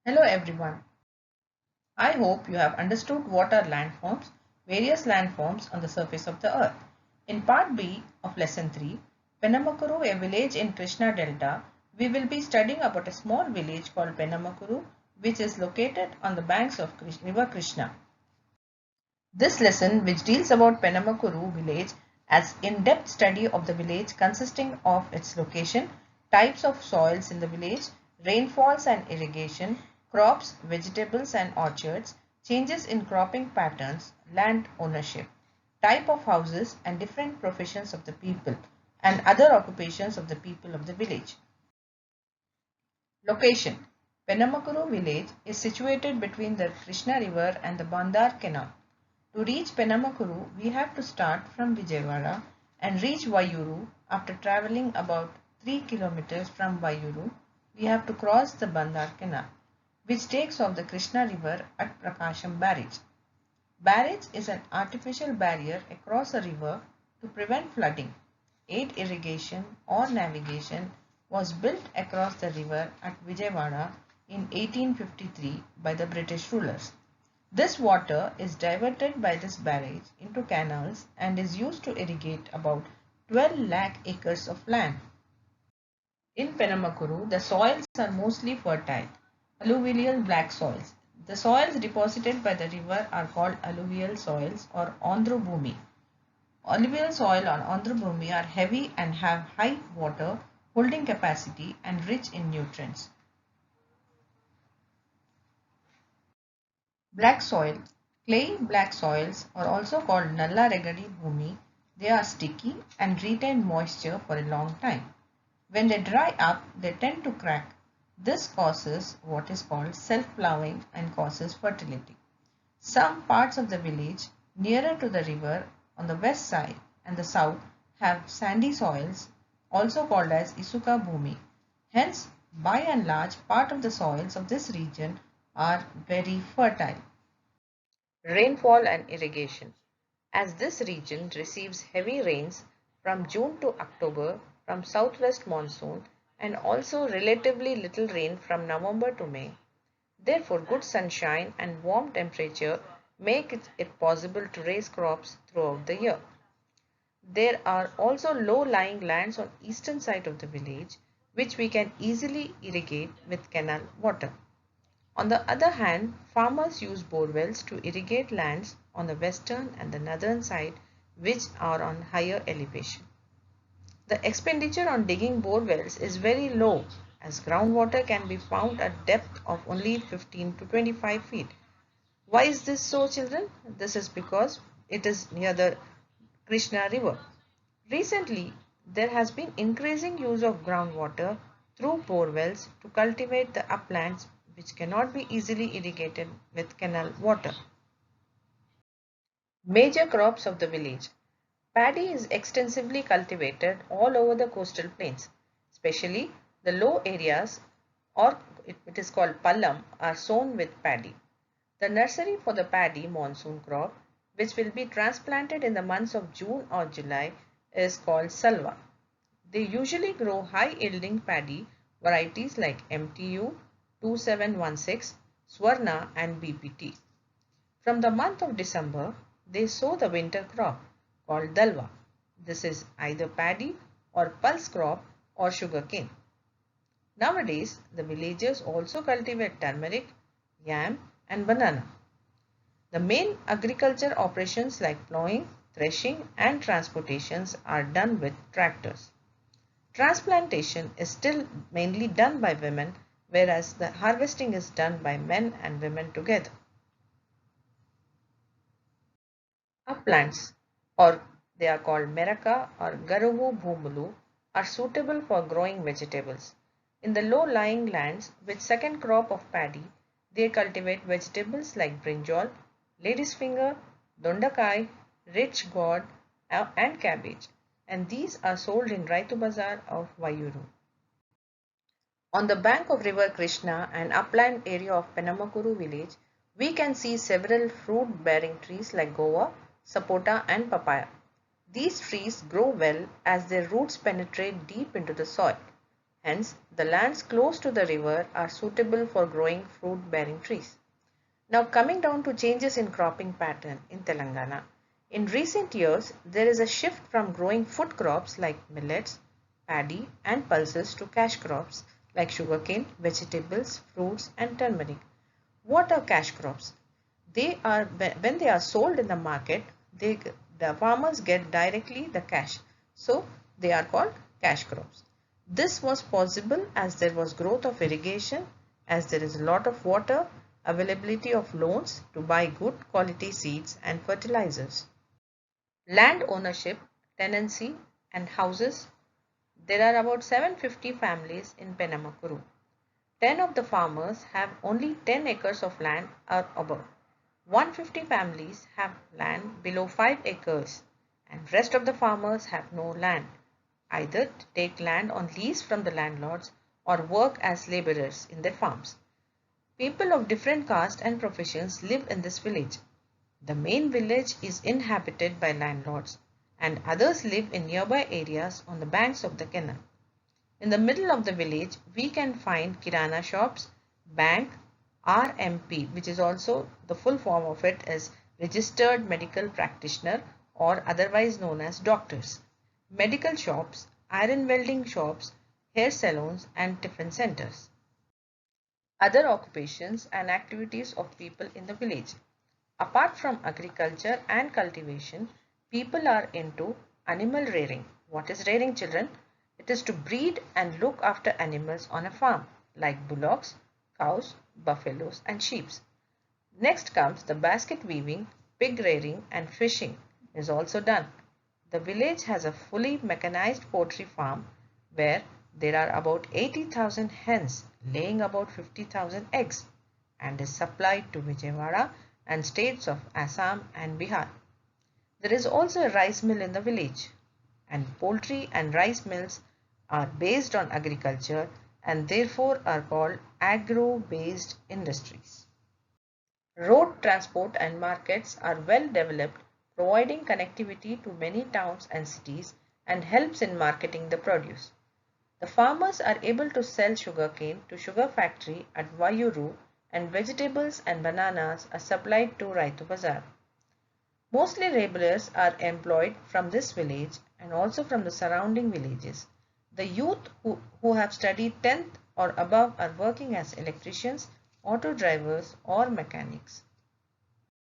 Hello everyone. I hope you have understood what are landforms, various landforms on the surface of the earth. In part B of lesson 3, Penamakuru, a village in Krishna Delta, we will be studying about a small village called Penamakuru which is located on the banks of river Krishna. This lesson, which deals about Penamakuru village as in-depth study of the village consisting of its location, types of soils in the village, rainfalls and irrigation, crops, vegetables and orchards, changes in cropping patterns, land ownership, type of houses and different professions of the people and other occupations of the people of the village. Location: Penamakuru village is situated between the Krishna river and the Bandar canal. To reach Penamakuru, we have to start from Vijayawada and reach Vayuru. After travelling about 3 kilometers from Vayuru, we have to cross the Bandar canal, which takes off the Krishna river at Prakasham barrage. Barrage is an artificial barrier across a river to prevent flooding, aid irrigation or navigation. Was built across the river at Vijayawada in 1853 by the British rulers. This water is diverted by this barrage into canals and is used to irrigate about 12 lakh acres of land. In Penamakuru, the soils are mostly fertile, alluvial black soils. The soils deposited by the river are called alluvial soils or Andhra Bhumi. Alluvial soil on Andhra Bhumi are heavy and have high water holding capacity and rich in nutrients. Black soil. Clay black soils are also called Nalla Regadi Bhumi. They are sticky and retain moisture for a long time. When they dry up, they tend to crack. This causes what is called self-ploughing and causes fertility. Some parts of the village nearer to the river on the west side and the south have sandy soils, also called as Isuka Bhumi. Hence, by and large, part of the soils of this region are very fertile. Rainfall and irrigation. As this region receives heavy rains from June to October from southwest monsoon and also relatively little rain from November to May, therefore good sunshine and warm temperature make it possible to raise crops throughout the year. There are also low-lying lands on eastern side of the village which we can easily irrigate with canal water. On the other hand, farmers use bore wells to irrigate lands on the western and the northern side which are on higher elevation. The expenditure on digging bore wells is very low as groundwater can be found at depth of only 15 to 25 feet. Why is this so, children? This is because it is near the Krishna river. Recently, there has been increasing use of groundwater through bore wells to cultivate the uplands which cannot be easily irrigated with canal water. Major crops of the village. Paddy is extensively cultivated all over the coastal plains, especially the low areas, or it is called pallam, are sown with paddy. The nursery for the paddy monsoon crop, which will be transplanted in the months of June or July, is called salva. They usually grow high yielding paddy varieties like MTU, 2716, Swarna and BPT. From the month of December, they sow the winter crop called dalva. This is either paddy or pulse crop or sugarcane. Nowadays, the villagers also cultivate turmeric, yam and banana. The main agriculture operations like plowing, threshing and transportations are done with tractors. Transplantation is still mainly done by women, whereas the harvesting is done by men and women together. Uplands, or they are called Meraka or Garuvu Bhumulu, are suitable for growing vegetables. In the low-lying lands with second crop of paddy, they cultivate vegetables like brinjal, lady's finger, dondakai, rich gourd and cabbage, and these are sold in Raitu Bazar of Vayuru. On the bank of river Krishna and upland area of Penamakuru village, we can see several fruit-bearing trees like guava, sapota and papaya. These trees grow well as their roots penetrate deep into the soil. Hence, The lands close to the river are suitable for growing fruit-bearing trees. Now coming down to changes in cropping pattern in Telangana. In recent years, there is a shift from growing food crops like millets, paddy and pulses to cash crops like sugarcane, vegetables, fruits and turmeric. What are cash crops? They are when they are sold in the market, the farmers get directly the cash. So they are called cash crops. This was possible as there was growth of irrigation, as there is a lot of water, availability of loans to buy good quality seeds and fertilizers. Land ownership, tenancy and houses. There are about 750 families in Penamakuru. 10 of the farmers have only 10 acres of land or above. 150 families have land below 5 acres and rest of the farmers have no land, either to take land on lease from the landlords or work as laborers in their farms. People of different caste and professions live in this village. The main village is inhabited by landlords and others live in nearby areas on the banks of the canal. In the middle of the village, we can find kirana shops, bank, RMP, which is also the full form of it is Registered Medical Practitioner or otherwise known as doctors, medical shops, iron welding shops, hair salons and tiffin centers. Other occupations and activities of people in the village. Apart from agriculture and cultivation, people are into animal rearing. What is rearing, children? It is to breed and look after animals on a farm like bullocks, cows, buffaloes and sheep. Next comes the basket weaving, pig rearing and fishing is also done. The village has a fully mechanized poultry farm where there are about 80,000 hens laying about 50,000 eggs and is supplied to Vijayawada and states of Assam and Bihar. There is also a rice mill in the village, and poultry and rice mills are based on agriculture and therefore are called agro-based industries. Road transport and markets are well developed, providing connectivity to many towns and cities and helps in marketing the produce. The farmers are able to sell sugarcane to sugar factory at Vayuru and vegetables and bananas are supplied to Raitu Bazar. Mostly laborers are employed from this village and also from the surrounding villages. The youth who have studied 10th or above are working as electricians, auto drivers or mechanics.